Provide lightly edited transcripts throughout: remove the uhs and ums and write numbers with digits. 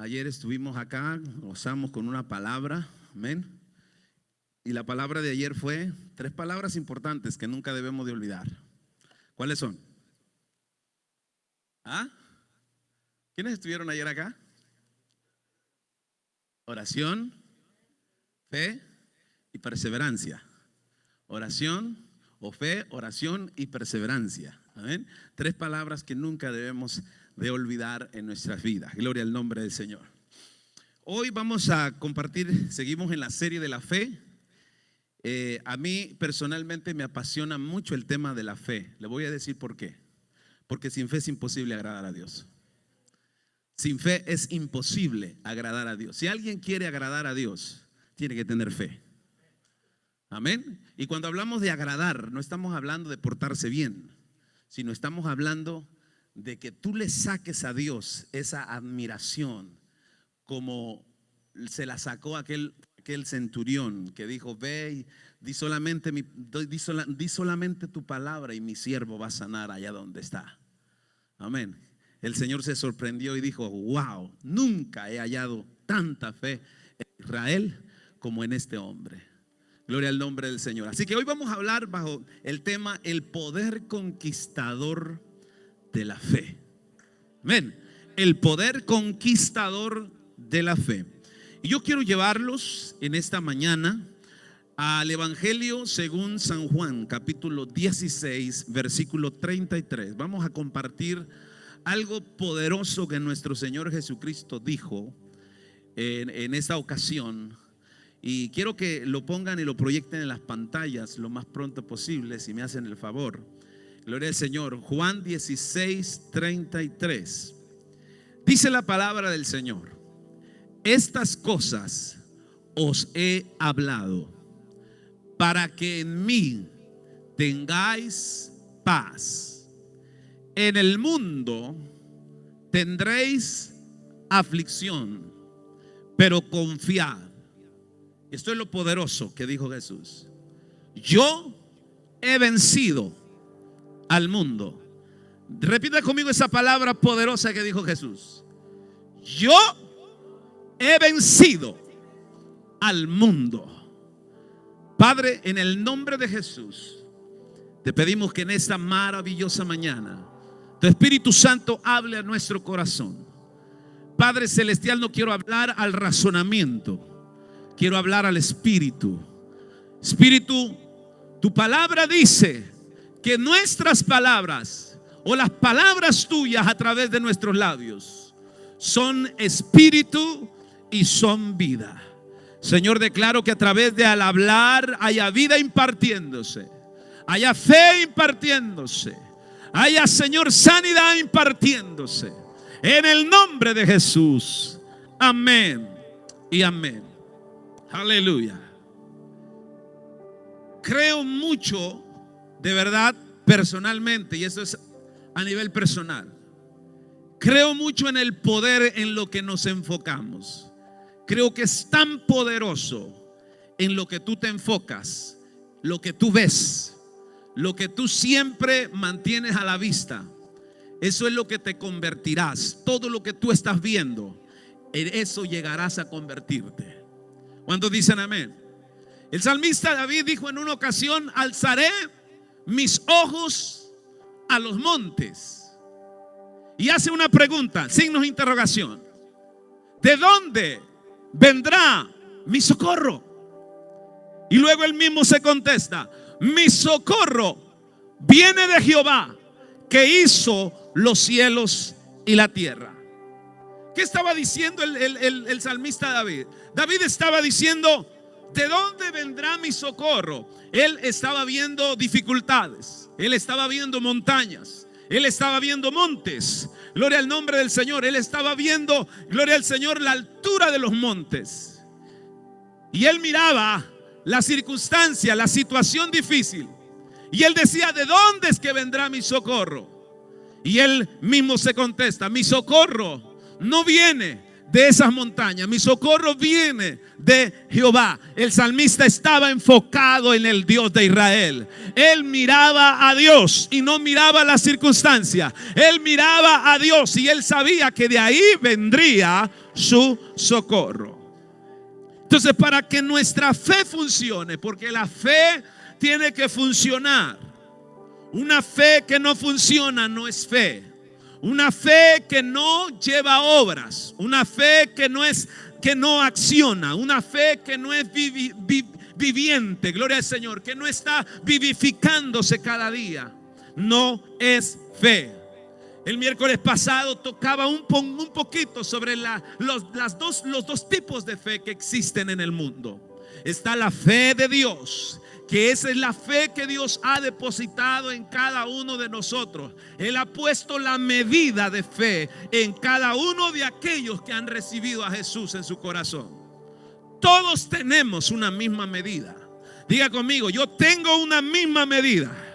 Ayer estuvimos acá, gozamos con una palabra, amén. Y la palabra de ayer fue 3 palabras importantes que nunca debemos de olvidar. ¿Cuáles son? ¿Ah? ¿Quiénes estuvieron ayer acá? Oración, fe y perseverancia. Oración o fe, oración y perseverancia. Amén. 3 palabras que nunca debemos de olvidar en nuestras vidas. Gloria al nombre del Señor. Hoy vamos a compartir, seguimos en la serie de la fe. A mí personalmente me apasiona mucho el tema de la fe. Le voy a decir por qué. Porque sin fe es imposible agradar a Dios. Sin fe es imposible agradar a Dios. Si alguien quiere agradar a Dios, tiene que tener fe. Amén. Y cuando hablamos de agradar, no estamos hablando de portarse bien, sino estamos hablando de que tú le saques a Dios esa admiración, como se la sacó aquel centurión que dijo: ve y di solamente tu palabra y mi siervo va a sanar allá donde está. Amén. El Señor se sorprendió y dijo: wow, nunca he hallado tanta fe en Israel como en este hombre. Gloria al nombre del Señor. Así que hoy vamos a hablar bajo el tema el poder conquistador de la fe. Amén. El poder conquistador de la fe. Y yo quiero llevarlos en esta mañana al Evangelio según San Juan, capítulo 16, versículo 33. Vamos a compartir algo poderoso que nuestro Señor Jesucristo dijo en esta ocasión. Y quiero que lo pongan y lo proyecten en las pantallas lo más pronto posible, si me hacen el favor. Gloria al Señor. Juan 16, 33. Dice la palabra del Señor: estas cosas os he hablado para que en mí tengáis paz. En el mundo tendréis aflicción, pero confiad. Esto es lo poderoso que dijo Jesús. Yo he vencido al mundo. Repita conmigo esa palabra poderosa que dijo Jesús. Yo he vencido al mundo. Padre, en el nombre de Jesús, te pedimos que en esta maravillosa mañana tu Espíritu Santo hable a nuestro corazón. Padre celestial, no quiero hablar al razonamiento, quiero hablar al Espíritu. Espíritu, tu palabra dice que nuestras palabras o las palabras tuyas a través de nuestros labios son espíritu y son vida. Señor, declaro que a través de al hablar haya vida impartiéndose, haya fe impartiéndose, haya, Señor, sanidad impartiéndose. En el nombre de Jesús. Amén y amén. Aleluya. Creo mucho, de verdad, personalmente, y eso es a nivel personal, creo mucho en el poder en lo que nos enfocamos. Creo que es tan poderoso en lo que tú te enfocas, lo que tú ves, lo que tú siempre mantienes a la vista. Eso es lo que te convertirás. Todo lo que tú estás viendo, en eso llegarás a convertirte. ¿Cuántos dicen amén? El salmista David dijo en una ocasión: alzaré mis ojos a los montes. Y hace una pregunta, signos de interrogación: ¿de dónde vendrá mi socorro? Y luego él mismo se contesta: mi socorro viene de Jehová, que hizo los cielos y la tierra. ¿Qué estaba diciendo el salmista David? David estaba diciendo: ¿de dónde vendrá mi socorro? Él estaba viendo dificultades, él estaba viendo montañas, él estaba viendo montes. Gloria al nombre del Señor. Él estaba viendo, gloria al Señor, la altura de los montes. Y él miraba la circunstancia, la situación difícil. Y él decía: ¿de dónde es que vendrá mi socorro? Y él mismo se contesta: mi socorro no viene de esas montañas. Mi socorro viene de Jehová. El salmista estaba enfocado en el Dios de Israel. Él miraba a Dios y no miraba las circunstancias. Él miraba a Dios y él sabía que de ahí vendría su socorro. Entonces, para que nuestra fe funcione, porque la fe tiene que funcionar. Una fe que no funciona no es fe. Una fe que no lleva obras, una fe que no acciona, una fe que no es viviente, gloria al Señor, que no está vivificándose cada día, no es fe. El miércoles pasado tocaba un poquito sobre los dos tipos de fe que existen en el mundo. Está la fe de Dios, que esa es la fe que Dios ha depositado en cada uno de nosotros. Él ha puesto la medida de fe en cada uno de aquellos que han recibido a Jesús en su corazón. Todos tenemos una misma medida. Diga conmigo, yo tengo una misma medida.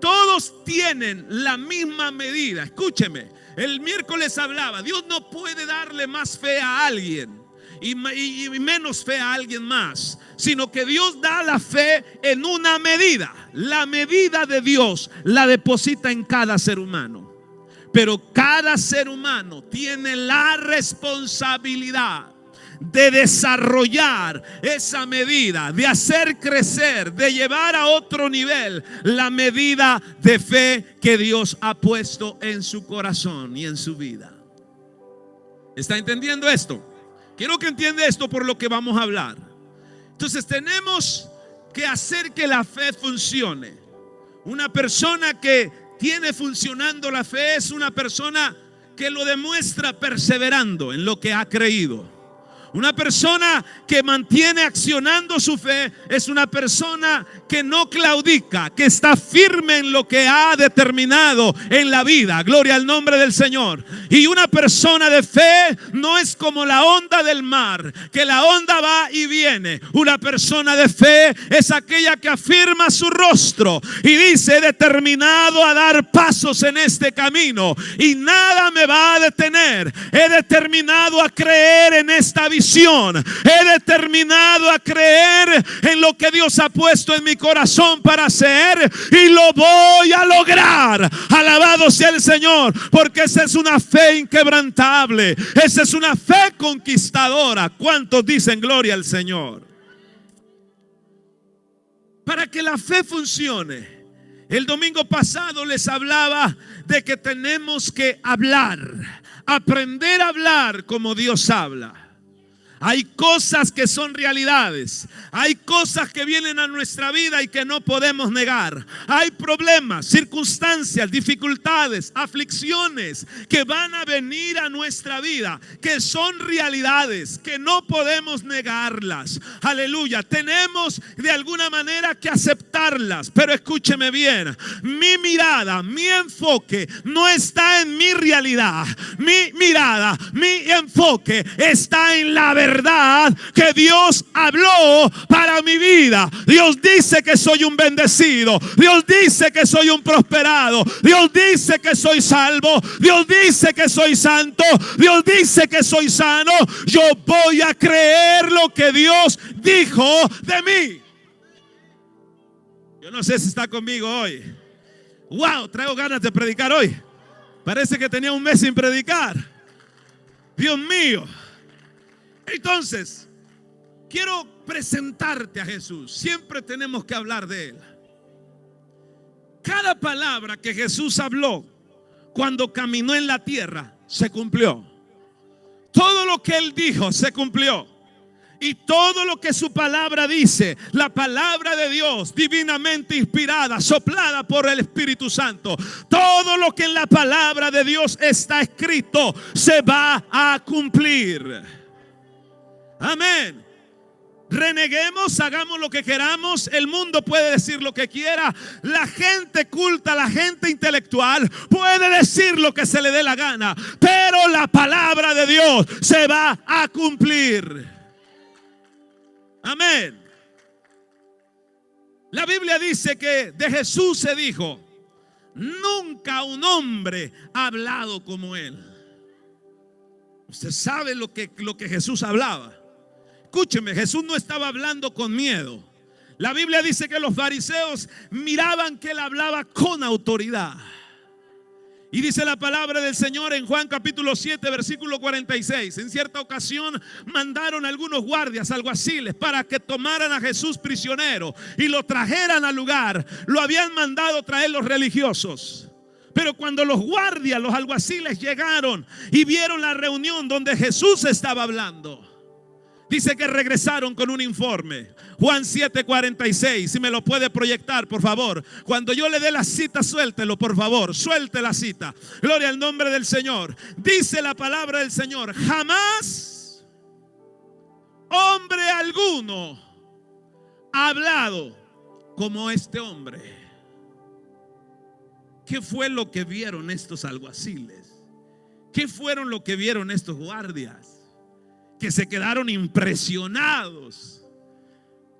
Todos tienen la misma medida. Escúcheme, el miércoles hablaba, Dios no puede darle más fe a alguien y menos fe a alguien más, sino que Dios da la fe en una medida. La medida de Dios la deposita en cada ser humano, pero cada ser humano tiene la responsabilidad de desarrollar esa medida, de hacer crecer, de llevar a otro nivel la medida de fe que Dios ha puesto en su corazón y en su vida. ¿Está entendiendo esto? Quiero que entienda esto por lo que vamos a hablar. Entonces tenemos que hacer que la fe funcione. Una persona que tiene funcionando la fe es una persona que lo demuestra perseverando en lo que ha creído. Una persona que mantiene accionando su fe es una persona que no claudica, que está firme en lo que ha determinado en la vida. Gloria al nombre del Señor. Y una persona de fe no es como la onda del mar, que la onda va y viene. Una persona de fe es aquella que afirma su rostro y dice: he determinado a dar pasos en este camino y nada me va a detener. He determinado a creer en esta visión. He determinado a creer en lo que Dios ha puesto en mi corazón para hacer y lo voy a lograr. Alabado sea el Señor, porque esa es una fe inquebrantable. Esa es una fe conquistadora. ¿Cuántos dicen gloria al Señor? Para que la fe funcione, el domingo pasado les hablaba de que tenemos que hablar, aprender a hablar como Dios habla. Hay cosas que son realidades. Hay cosas que vienen a nuestra vida y que no podemos negar. Hay problemas, circunstancias, dificultades, aflicciones que van a venir a nuestra vida, que son realidades, que no podemos negarlas. Aleluya. Tenemos de alguna manera que aceptarlas. Pero escúcheme bien. Mi mirada, mi enfoque no está en mi realidad. Mi mirada, mi enfoque está en la verdad que Dios habló para mi vida. Dios dice que soy un bendecido. Dios dice que soy un prosperado. Dios dice que soy salvo. Dios dice que soy santo. Dios dice que soy sano. Yo voy a creer lo que Dios dijo de mí. Yo no sé si está conmigo hoy. Wow, traigo ganas de predicar hoy. Parece que tenía un mes sin predicar. Dios mío. Entonces, quiero presentarte a Jesús. Siempre tenemos que hablar de Él. Cada palabra que Jesús habló cuando caminó en la tierra se cumplió. Todo lo que Él dijo se cumplió. Y todo lo que su palabra dice, la palabra de Dios divinamente inspirada, soplada por el Espíritu Santo, todo lo que en la palabra de Dios está escrito se va a cumplir. Amén. Reneguemos, hagamos lo que queramos. El mundo puede decir lo que quiera. La gente culta, la gente intelectual puede decir lo que se le dé la gana. Pero la palabra de Dios se va a cumplir. Amén. La Biblia dice que de Jesús se dijo: nunca un hombre ha hablado como Él. Usted sabe lo que Jesús hablaba. Escúcheme, Jesús no estaba hablando con miedo. La Biblia dice que los fariseos miraban que él hablaba con autoridad. Y dice la palabra del Señor en Juan capítulo 7 versículo 46. En cierta ocasión mandaron algunos guardias, alguaciles, para que tomaran a Jesús prisionero y lo trajeran al lugar. Lo habían mandado traer los religiosos. Pero cuando los guardias, los alguaciles llegaron y vieron la reunión donde Jesús estaba hablando, dice que regresaron con un informe. Juan 7:46, si me lo puede proyectar, por favor. Cuando yo le dé la cita, suéltelo, por favor. Suelte la cita. Gloria al nombre del Señor. Dice la palabra del Señor: jamás hombre alguno ha hablado como este hombre. ¿Qué fue lo que vieron estos alguaciles? ¿Qué fueron lo que vieron estos guardias? Que se quedaron impresionados,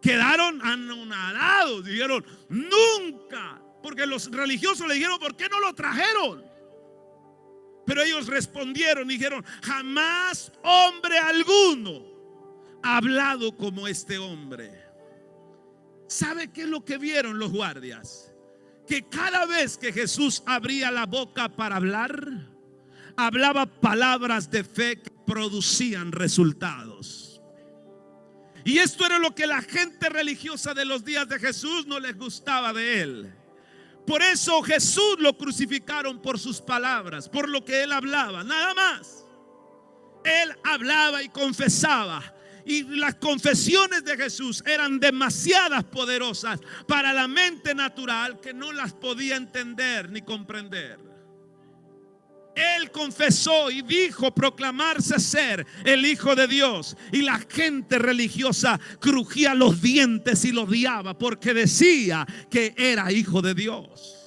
quedaron anonadados. Dijeron: nunca. Porque los religiosos le dijeron: ¿por qué no lo trajeron? Pero ellos respondieron y dijeron: jamás hombre alguno ha hablado como este hombre. ¿Sabe qué es lo que vieron los guardias? Que cada vez que Jesús abría la boca para hablar, hablaba palabras de fe que producían resultados. Y esto era lo que la gente religiosa de los días de Jesús no les gustaba de él. Por eso Jesús lo crucificaron por sus palabras, por lo que él hablaba, nada más. Él hablaba y confesaba. Y las confesiones de Jesús eran demasiadas poderosas para la mente natural, que no las podía entender ni comprender. Él confesó y dijo proclamarse ser el Hijo de Dios. Y la gente religiosa crujía los dientes y lo odiaba porque decía que era Hijo de Dios.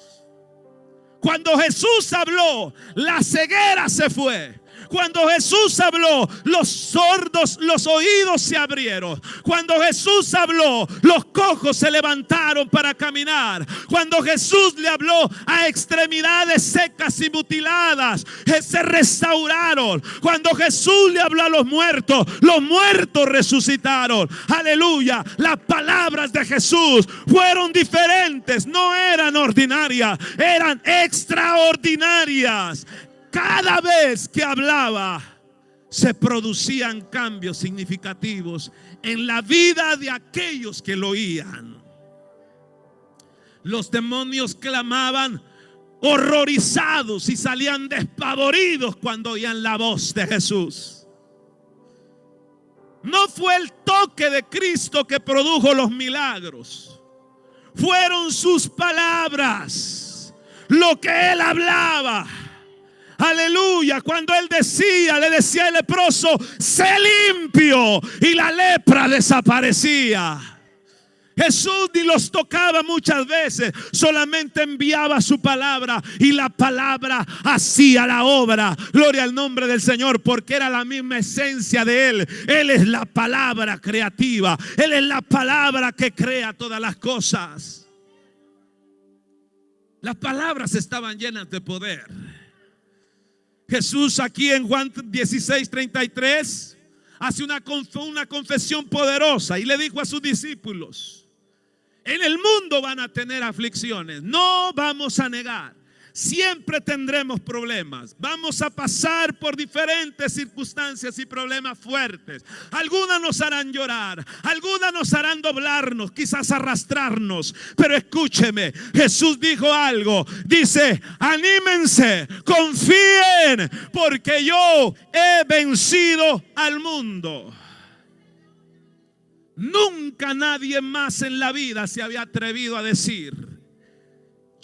Cuando Jesús habló, la ceguera se fue. Cuando Jesús habló, los sordos, los oídos se abrieron. Cuando Jesús habló, los cojos se levantaron para caminar. Cuando Jesús le habló a extremidades secas y mutiladas, se restauraron. Cuando Jesús le habló a los muertos resucitaron. Aleluya. Las palabras de Jesús fueron diferentes, no eran ordinarias, eran extraordinarias. Cada vez que hablaba, se producían cambios significativos en la vida de aquellos que lo oían. Los demonios clamaban horrorizados y salían despavoridos cuando oían la voz de Jesús. No fue el toque de Cristo que produjo los milagros, fueron sus palabras, lo que él hablaba. Aleluya. Cuando él decía, le decía al leproso: sé limpio, y la lepra desaparecía. Jesús ni los tocaba muchas veces, solamente enviaba su palabra y la palabra hacía la obra. Gloria al nombre del Señor, porque era la misma esencia de él. Él es la palabra creativa, él es la palabra que crea todas las cosas. Las palabras estaban llenas de poder. Jesús aquí en Juan 16:33 hace una confesión poderosa y le dijo a sus discípulos: en el mundo van a tener aflicciones, no vamos a negar. Siempre tendremos problemas. Vamos a pasar por diferentes circunstancias y problemas fuertes. Algunas nos harán llorar, algunas nos harán doblarnos, quizás arrastrarnos. Pero escúcheme, Jesús dijo algo. Dice: anímense, confíen, porque yo he vencido al mundo. Nunca nadie más en la vida se había atrevido a decir: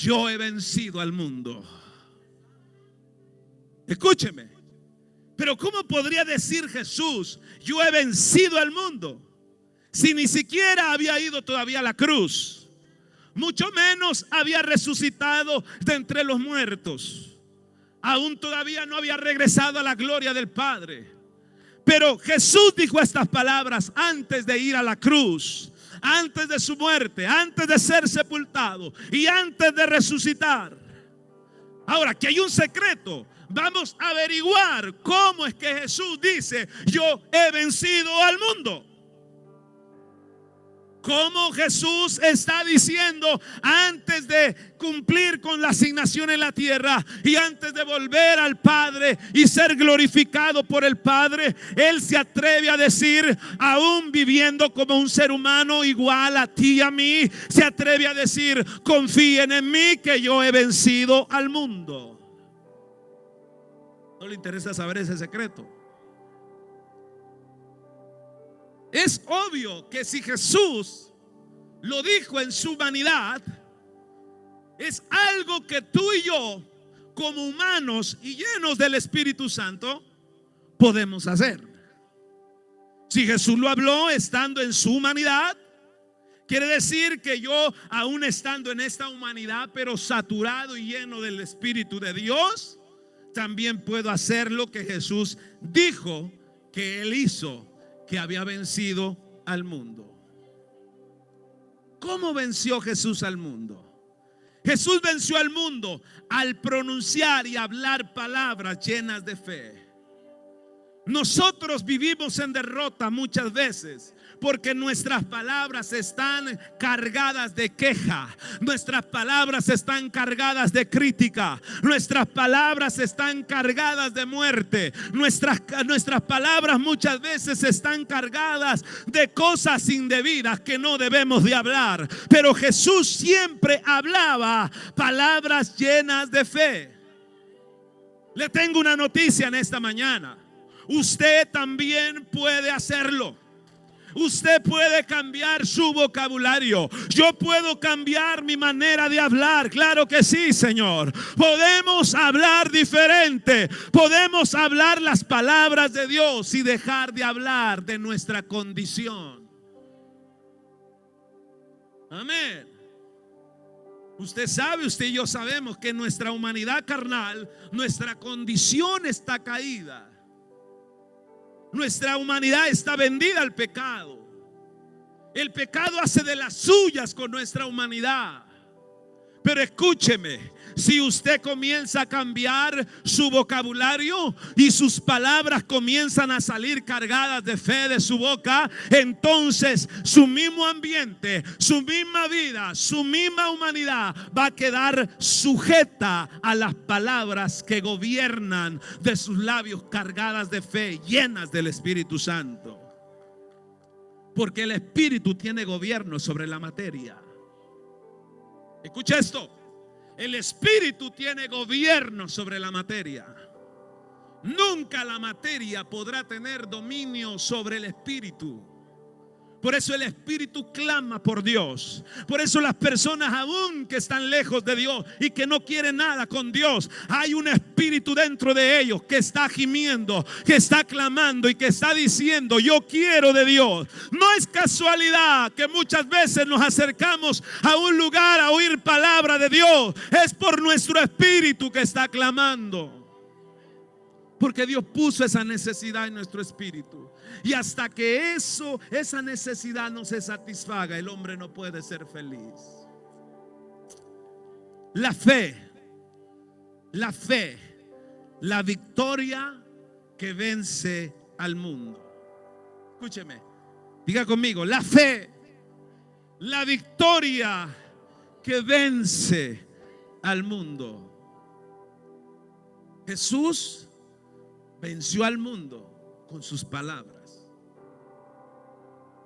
yo he vencido al mundo. Escúcheme. Pero ¿cómo podría decir Jesús: yo he vencido al mundo? Si ni siquiera había ido todavía a la cruz, mucho menos había resucitado de entre los muertos, aún todavía no había regresado a la gloria del Padre. Pero Jesús dijo estas palabras antes de ir a la cruz, antes de su muerte, antes de ser sepultado y antes de resucitar. Ahora, que hay un secreto. Vamos a averiguar cómo es que Jesús dice: yo he vencido al mundo. Cómo Jesús está diciendo, antes de cumplir con la asignación en la tierra y antes de volver al Padre y ser glorificado por el Padre, Él se atreve a decir, aún viviendo como un ser humano igual a ti y a mí, se atreve a decir: confíen en mí que yo he vencido al mundo. ¿No le interesa saber ese secreto? Es obvio que si Jesús lo dijo en su humanidad, es algo que tú y yo, como humanos y llenos del Espíritu Santo, podemos hacer. Si Jesús lo habló estando en su humanidad, quiere decir que yo, aún estando en esta humanidad, pero saturado y lleno del Espíritu de Dios, también puedo hacer lo que Jesús dijo que Él hizo, que había vencido al mundo. ¿Cómo venció Jesús al mundo? Jesús venció al mundo al pronunciar y hablar palabras llenas de fe. Nosotros vivimos en derrota muchas veces porque nuestras palabras están cargadas de queja, nuestras palabras están cargadas de crítica, nuestras palabras están cargadas de muerte, nuestras palabras muchas veces están cargadas de cosas indebidas que no debemos de hablar. Pero Jesús siempre hablaba palabras llenas de fe. Le tengo una noticia en esta mañana: usted también puede hacerlo. Usted puede cambiar su vocabulario. Yo puedo cambiar mi manera de hablar. Claro que sí, Señor. Podemos hablar diferente. Podemos hablar las palabras de Dios y dejar de hablar de nuestra condición. Amén. Usted sabe, usted y yo sabemos que nuestra humanidad carnal, nuestra condición está caída. Nuestra humanidad está vendida al pecado. El pecado hace de las suyas con nuestra humanidad. Pero escúcheme, si usted comienza a cambiar su vocabulario y sus palabras comienzan a salir cargadas de fe de su boca, entonces su mismo ambiente, su misma vida, su misma humanidad va a quedar sujeta a las palabras que gobiernan de sus labios, cargadas de fe, llenas del Espíritu Santo. Porque el Espíritu tiene gobierno sobre la materia. Escucha esto: el Espíritu tiene gobierno sobre la materia. Nunca la materia podrá tener dominio sobre el Espíritu. Por eso el Espíritu clama por Dios. Por eso las personas aún que están lejos de Dios y que no quieren nada con Dios, hay un Espíritu dentro de ellos que está gimiendo, que está clamando y que está diciendo: yo quiero de Dios. No es casualidad que muchas veces nos acercamos a un lugar a oír palabra de Dios. Es por nuestro espíritu que está clamando. Porque Dios puso esa necesidad en nuestro espíritu. Y hasta que esa necesidad no se satisfaga, el hombre no puede ser feliz. La fe, la victoria que vence al mundo. Escúcheme, diga conmigo: la fe, la victoria que vence al mundo. Jesús venció al mundo con sus palabras.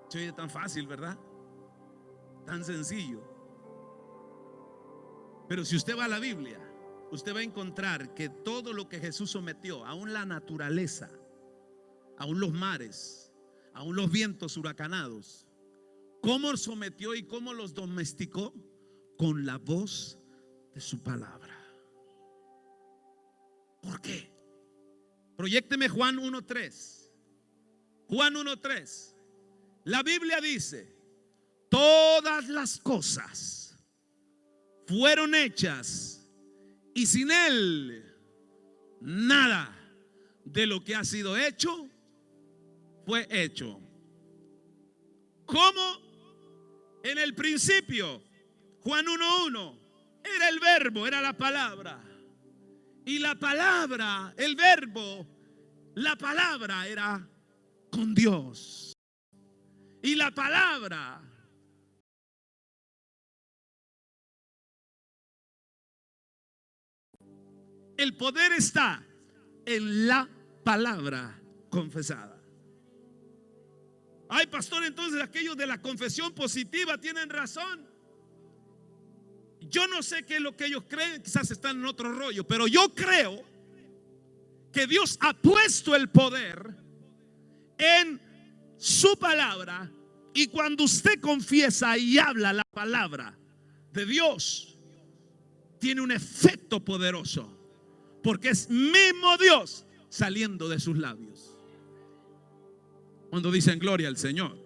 Se oye tan fácil, ¿verdad? Tan sencillo. Pero si usted va a la Biblia, usted va a encontrar que todo lo que Jesús sometió, aún la naturaleza, aún los mares, aún los vientos huracanados, cómo sometió y cómo los domesticó con la voz de su palabra. ¿Por qué? Proyécteme Juan 1:3. Juan 1:3. La Biblia dice: todas las cosas fueron hechas y sin Él nada de lo que ha sido hecho fue hecho. ¿Cómo? En el principio, Juan 1:1, era el verbo, era la palabra. Y la palabra, el verbo, la palabra era con Dios. Y la palabra el poder está en la palabra confesada. Ay, pastor, entonces aquellos de la confesión positiva tienen razón. Yo no sé qué es lo que ellos creen, quizás están en otro rollo, pero yo creo que Dios ha puesto el poder en su palabra, y cuando usted confiesa y habla la palabra de Dios, tiene un efecto poderoso, porque es mismo Dios saliendo de sus labios. Cuando dicen gloria al Señor.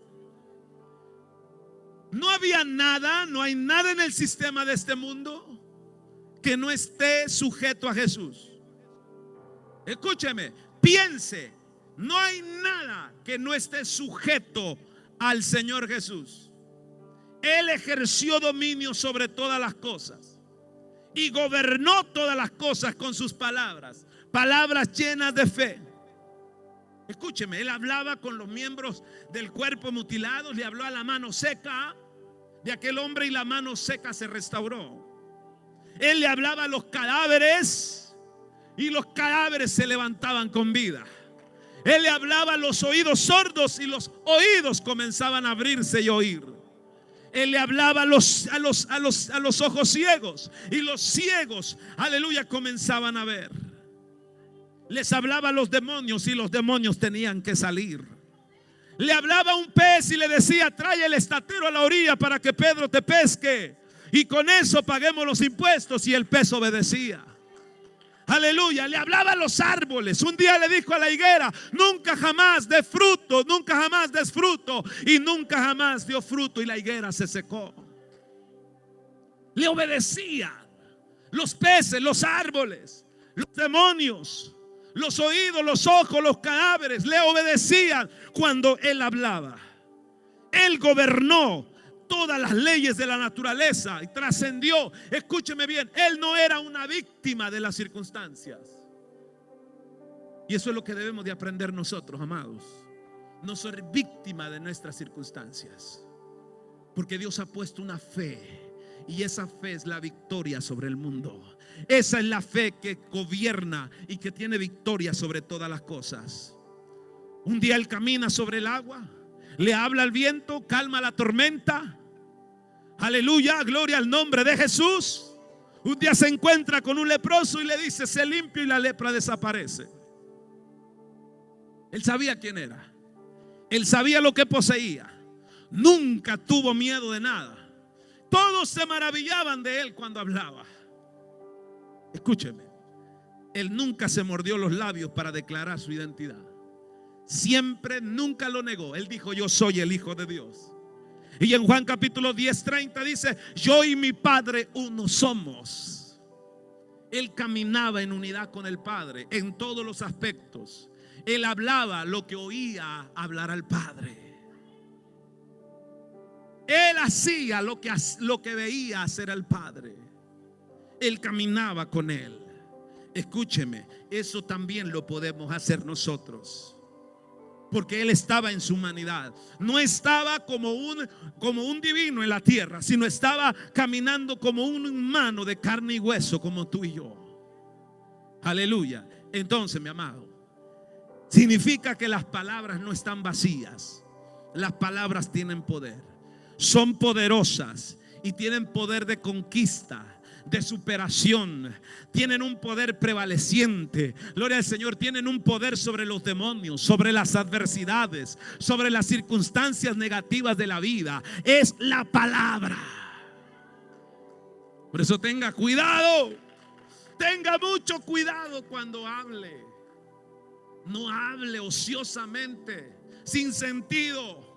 No había nada, no hay nada en el sistema de este mundo que no esté sujeto a Jesús. Escúcheme, piense, no hay nada que no esté sujeto al Señor Jesús. Él ejerció dominio sobre todas las cosas y gobernó todas las cosas con sus palabras, palabras llenas de fe. Escúcheme, él hablaba con los miembros del cuerpo mutilados, le habló a la mano seca de aquel hombre y la mano seca se restauró. Él le hablaba a los cadáveres y los cadáveres se levantaban con vida. Él le hablaba a los oídos sordos y los oídos comenzaban a abrirse y oír. Él le hablaba a los ojos ciegos y los ciegos, aleluya, comenzaban a ver. Les hablaba a los demonios y los demonios tenían que salir. Le hablaba a un pez y le decía: trae el estatero a la orilla para que Pedro te pesque, y con eso paguemos los impuestos, y el pez obedecía. Aleluya. Le hablaba a los árboles. Un día le dijo a la higuera: nunca jamás dé fruto, nunca jamás des fruto, y nunca jamás dio fruto, y la higuera se secó. Le obedecían los peces, los árboles, los demonios, los oídos, los ojos, los cadáveres le obedecían cuando él hablaba. Él gobernó todas las leyes de la naturaleza y trascendió. Escúcheme bien, él no era una víctima de las circunstancias. Y eso es lo que debemos de aprender nosotros, amados. No ser víctima de nuestras circunstancias, porque Dios ha puesto una fe, y esa fe es la victoria sobre el mundo. Esa es la fe que gobierna y que tiene victoria sobre todas las cosas. Un día él camina sobre el agua, le habla al viento, calma la tormenta. Aleluya, gloria al nombre de Jesús. Un día se encuentra con un leproso y le dice: sé limpio, y la lepra desaparece. Él sabía quién era, él sabía lo que poseía, nunca tuvo miedo de nada. Todos se maravillaban de él cuando hablaba. Escúcheme, él nunca se mordió los labios para declarar su identidad. Siempre, nunca lo negó. Él dijo: yo soy el Hijo de Dios. Y en Juan capítulo 10:30 dice: yo y mi Padre uno somos. Él caminaba en unidad con el Padre en todos los aspectos. Él hablaba lo que oía hablar al Padre. Él hacía lo que veía hacer al Padre. Él caminaba con él. Escúcheme, eso también lo podemos hacer nosotros, porque él estaba en su humanidad. No estaba como un divino en la tierra, sino estaba caminando como un humano de carne y hueso, como tú y yo. Aleluya. Entonces, mi amado, significa que las palabras no están vacías. Las palabras tienen poder, son poderosas y tienen poder de conquista, de superación. Tienen un poder prevaleciente. Gloria al Señor. Tienen un poder sobre los demonios, sobre las adversidades, sobre las circunstancias negativas de la vida. Es la palabra. Por eso tenga cuidado, tenga mucho cuidado cuando hable. No hable ociosamente, sin sentido.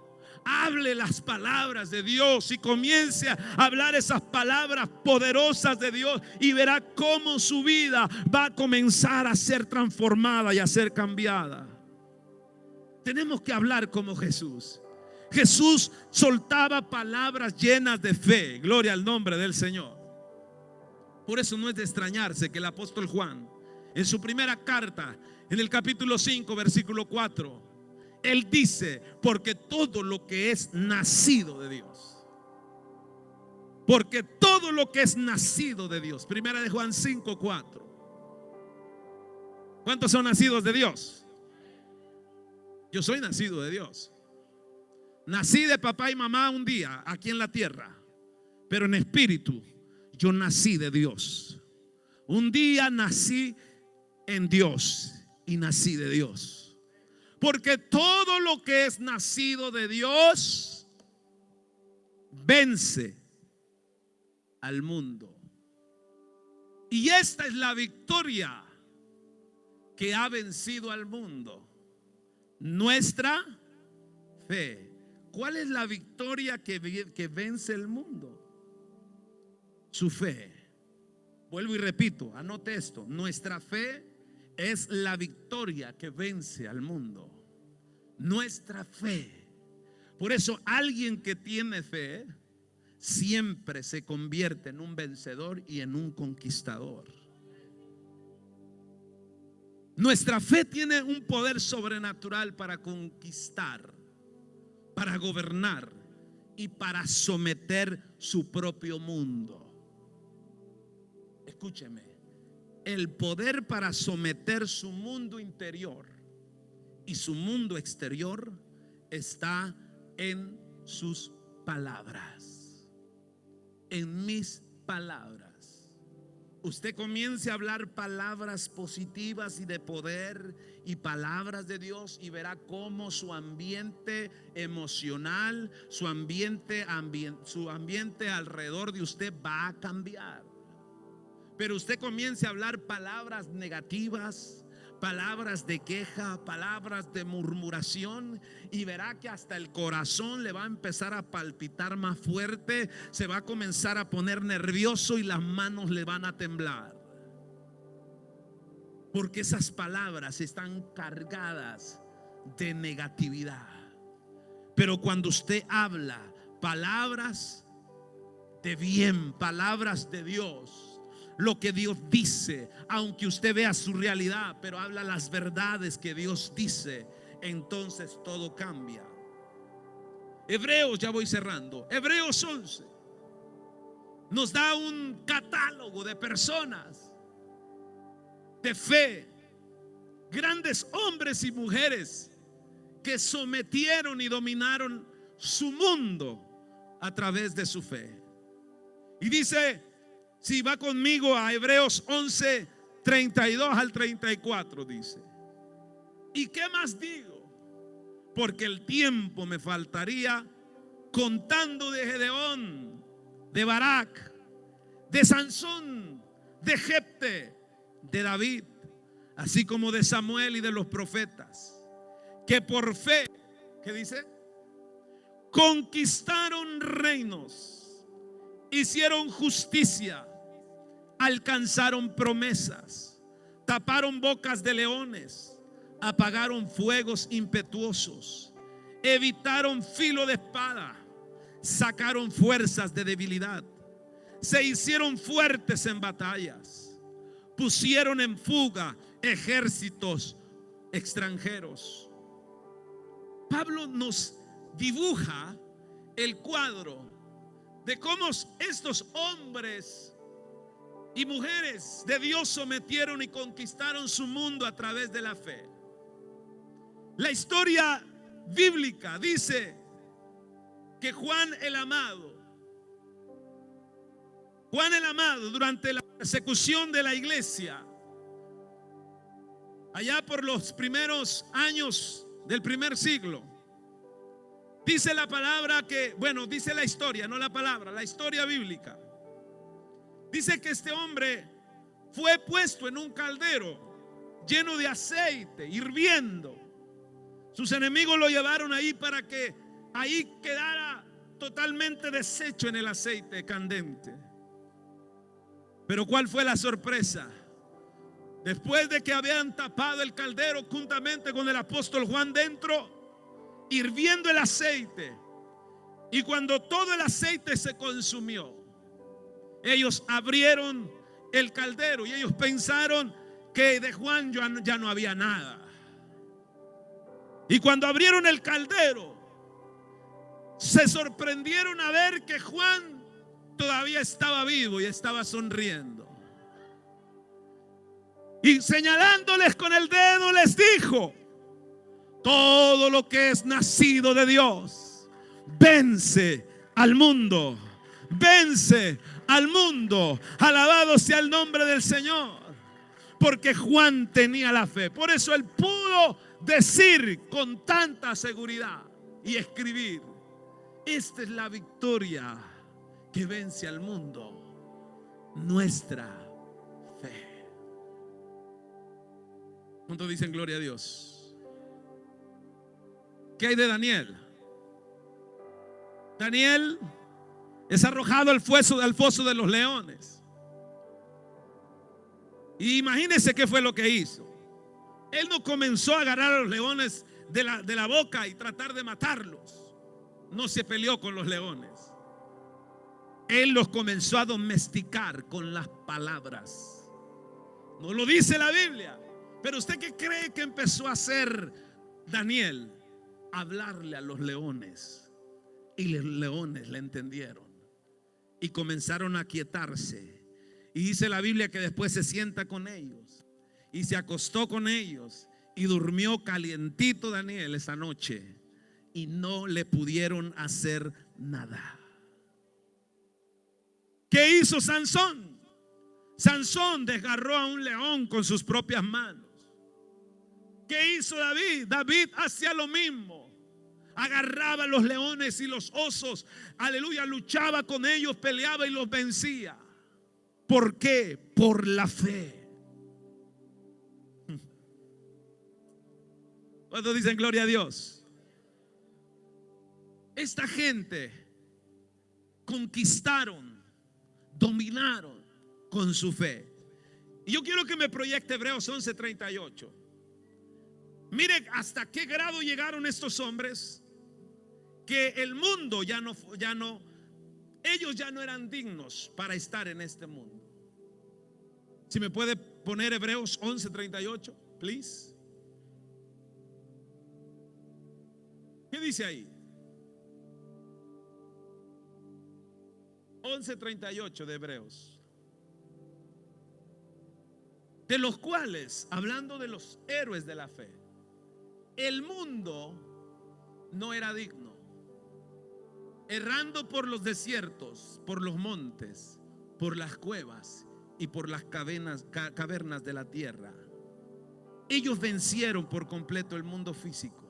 Hable las palabras de Dios y comience a hablar esas palabras poderosas de Dios, y verá cómo su vida va a comenzar a ser transformada y a ser cambiada. Tenemos que hablar como Jesús. Jesús soltaba palabras llenas de fe. Gloria al nombre del Señor. Por eso no es de extrañarse que el apóstol Juan En su primera carta, en el capítulo 5, versículo 4, él dice: porque todo lo que es nacido de Dios, porque todo lo que es nacido de Dios. Primera de Juan 5, 4. ¿Cuántos son nacidos de Dios? Yo soy nacido de Dios. Nací de papá y mamá un día aquí en la tierra, pero en espíritu yo nací de Dios. Un día nací en Dios y nací de Dios. Porque todo lo que es nacido de Dios vence al mundo. Y esta es la victoria que ha vencido al mundo: nuestra fe. ¿Cuál es la victoria que vence el mundo? Su fe. Vuelvo y repito, anote esto: nuestra fe es la victoria que vence al mundo. Nuestra fe. Por eso alguien que tiene fe siempre se convierte en un vencedor y en un conquistador. Nuestra fe tiene un poder sobrenatural para conquistar, para gobernar y para someter su propio mundo. Escúcheme, el poder para someter su mundo interior y su mundo exterior está en sus palabras, en mis palabras. Usted comience a hablar palabras positivas y de poder y palabras de Dios, y verá cómo su ambiente emocional, su ambiente alrededor de usted va a cambiar. Pero usted comience a hablar palabras negativas, palabras de queja, palabras de murmuración, y verá que hasta el corazón le va a empezar a palpitar más fuerte, se va a comenzar a poner nervioso y las manos le van a temblar. Porque esas palabras están cargadas de negatividad. Pero cuando usted habla palabras de bien, palabras de Dios, lo que Dios dice, aunque usted vea su realidad, pero habla las verdades que Dios dice, entonces todo cambia. Hebreos, ya voy cerrando. Hebreos 11 nos da un catálogo de personas de fe, grandes hombres y mujeres que sometieron y dominaron su mundo a través de su fe. Y dice, si va conmigo a Hebreos 11, 32 al 34, dice: ¿y qué más digo? Porque el tiempo me faltaría contando de Gedeón, de Barak, de Sansón, de Jefte, de David, así como de Samuel y de los profetas, que por fe, ¿qué dice? Conquistaron reinos, hicieron justicia, alcanzaron promesas, taparon bocas de leones, apagaron fuegos impetuosos, evitaron filo de espada, sacaron fuerzas de debilidad, se hicieron fuertes en batallas, pusieron en fuga ejércitos extranjeros. Pablo nos dibuja el cuadro de cómo estos hombres y mujeres de Dios sometieron y conquistaron su mundo a través de la fe. La historia bíblica dice que Juan el Amado, durante la persecución de la iglesia, allá por los primeros años del primer siglo, dice la palabra que, bueno, dice la historia, no la palabra, la historia bíblica. Dice que este hombre fue puesto en un caldero lleno de aceite, hirviendo. Sus enemigos lo llevaron ahí para que ahí quedara totalmente deshecho en el aceite candente. Pero ¿cuál fue la sorpresa? Después de que habían tapado el caldero juntamente con el apóstol Juan dentro, hirviendo el aceite, y cuando todo el aceite se consumió, ellos abrieron el caldero y ellos pensaron que de Juan ya no había nada. Y cuando abrieron el caldero, se sorprendieron a ver que Juan todavía estaba vivo y estaba sonriendo. Y señalándoles con el dedo les dijo: todo lo que es nacido de Dios vence al mundo. Vence al mundo. Alabado sea el nombre del Señor. Porque Juan tenía la fe. Por eso él pudo decir con tanta seguridad y escribir: esta es la victoria que vence al mundo, nuestra fe. ¿Cuántos dicen gloria a Dios? ¿Qué hay de Daniel? Daniel es arrojado al foso de los leones. Y imagínense qué fue lo que hizo. Él no comenzó a agarrar a los leones de la boca y tratar de matarlos. No se peleó con los leones. Él los comenzó a domesticar con las palabras. No lo dice la Biblia. Pero ¿usted qué cree que empezó a hacer Daniel? Hablarle a los leones. Y los leones le entendieron. Y comenzaron a aquietarse. Y dice la Biblia que después se sienta con ellos. Y se acostó con ellos. Y durmió calientito Daniel esa noche. Y no le pudieron hacer nada. ¿Qué hizo Sansón? Sansón desgarró a un león con sus propias manos. ¿Qué hizo David? David hacía lo mismo. Agarraba a los leones y los osos. Aleluya, luchaba con ellos, peleaba y los vencía. ¿Por qué? Por la fe. ¿Cuántos dicen gloria a Dios? Esta gente conquistaron, dominaron con su fe. Y yo quiero que me proyecte Hebreos 11:38. Mire hasta qué grado llegaron estos hombres, que el mundo ellos ya no eran dignos para estar en este mundo. Si me puede poner Hebreos 11:38, please. ¿Qué dice ahí? 11:38 de Hebreos. De los cuales, hablando de los héroes de la fe, el mundo no era digno, errando por los desiertos, por los montes, por las cuevas y por las cavernas de la tierra. Ellos vencieron por completo el mundo físico,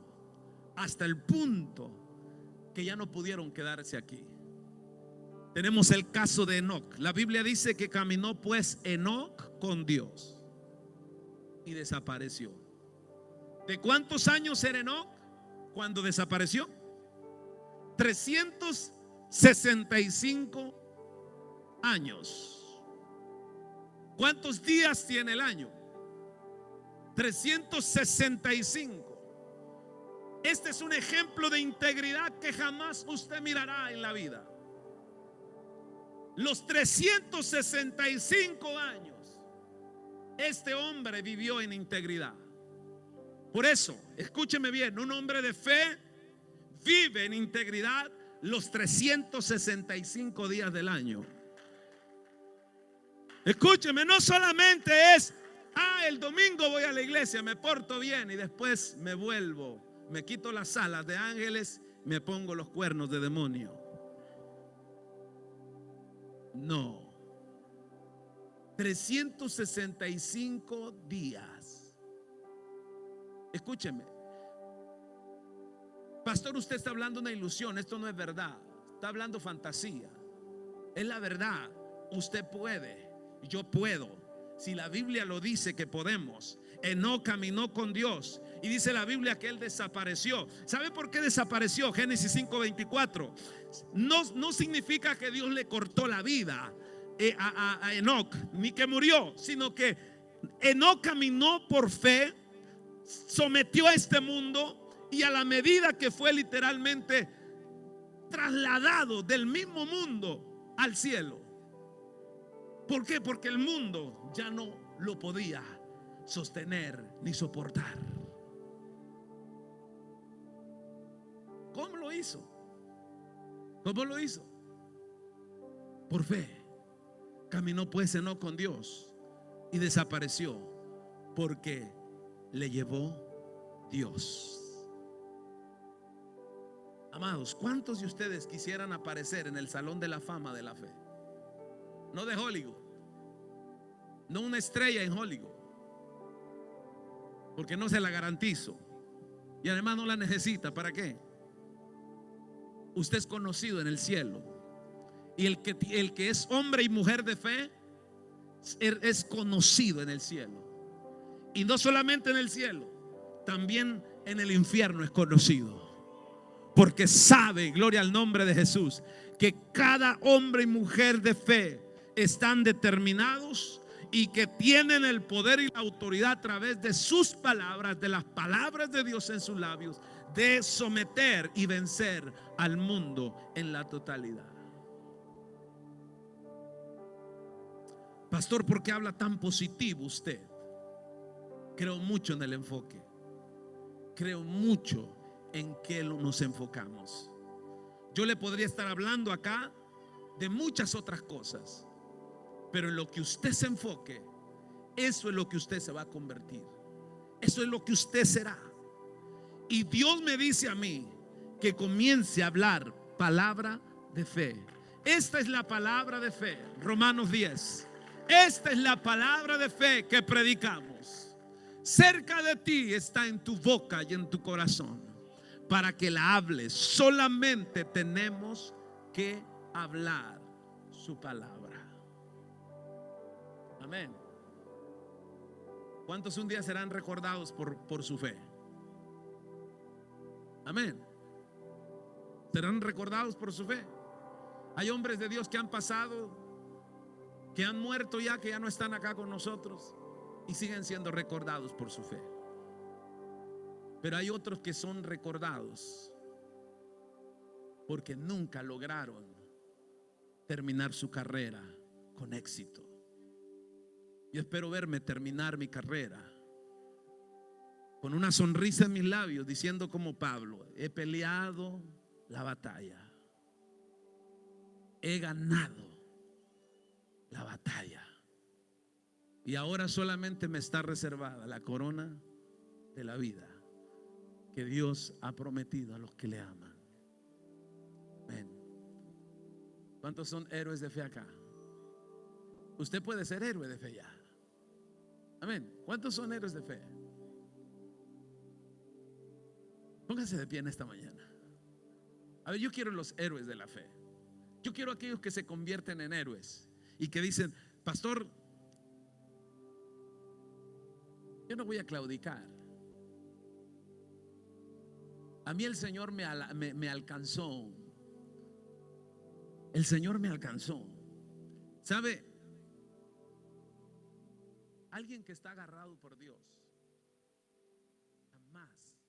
hasta el punto que ya no pudieron quedarse aquí. Tenemos el caso de Enoc. La Biblia dice que caminó pues Enoc con Dios y desapareció. ¿De cuántos años era Enoc cuando desapareció? 365 años. ¿Cuántos días tiene el año? 365. Este es un ejemplo de integridad que jamás usted mirará en la vida. Los 365 años este hombre vivió en integridad. Por eso, escúcheme bien, un hombre de fe vive en integridad los 365 días del año. Escúcheme, no solamente es: el domingo voy a la iglesia, me porto bien y después me vuelvo, me quito las alas de ángeles, me pongo los cuernos de demonio. No. 365 días. Escúcheme. Pastor, usted está hablando una ilusión. Esto no es verdad. Está hablando fantasía. Es la verdad. Usted puede. Yo puedo. Si la Biblia lo dice que podemos. Enoc caminó con Dios y dice la Biblia que él desapareció. ¿Sabe por qué desapareció? Génesis 5:24. No significa que Dios le cortó la vida a Enoc, ni que murió, sino que Enoc caminó por fe, sometió a este mundo, y a la medida que fue literalmente trasladado del mismo mundo al cielo. ¿Por qué? Porque el mundo ya no lo podía sostener ni soportar. ¿Cómo lo hizo? ¿Cómo lo hizo? Por fe. Caminó pues Enoc con Dios y desapareció porque le llevó Dios. Amados, ¿cuántos de ustedes quisieran aparecer en el salón de la fama de la fe? No de Hollywood, no una estrella en Hollywood, porque no se la garantizo y además no la necesita. ¿Para qué? Usted es conocido en el cielo, y el que es hombre y mujer de fe es conocido en el cielo, y no solamente en el cielo, también en el infierno es conocido. Porque sabe, gloria al nombre de Jesús, que cada hombre y mujer de fe están determinados y que tienen el poder y la autoridad a través de sus palabras, de las palabras de Dios en sus labios, de someter y vencer al mundo en la totalidad. Pastor, ¿por qué habla tan positivo usted? Creo mucho en el enfoque. Creo mucho en qué nos enfocamos. Yo le podría estar hablando acá de muchas otras cosas, pero en lo que usted se enfoque, eso es lo que usted se va a convertir. Eso es lo que usted será. Y Dios me dice a mí que comience a hablar palabra de fe. Esta es la palabra de fe, Romanos 10. Esta es la palabra de fe que predicamos. Cerca de ti está, en tu boca y en tu corazón, para que la hables. Solamente tenemos que hablar su palabra. Amén. ¿Cuántos un día serán recordados por su fe? Amén. Serán recordados por su fe. Hay hombres de Dios que han pasado, que han muerto ya, que ya no están acá con nosotros, y siguen siendo recordados por su fe. Pero hay otros que son recordados porque nunca lograron terminar su carrera con éxito. Yo espero verme terminar mi carrera con una sonrisa en mis labios, diciendo como Pablo: he peleado la batalla, he ganado la batalla, y ahora solamente me está reservada la corona de la vida que Dios ha prometido a los que le aman. Amén. ¿Cuántos son héroes de fe acá? Usted puede ser héroe de fe ya. Amén. ¿Cuántos son héroes de fe? Póngase de pie en esta mañana. A ver, yo quiero los héroes de la fe. Yo quiero aquellos que se convierten en héroes y que dicen: pastor, yo no voy a claudicar. A mí el Señor me alcanzó. El Señor me alcanzó. ¿Sabe? Alguien que está agarrado por Dios jamás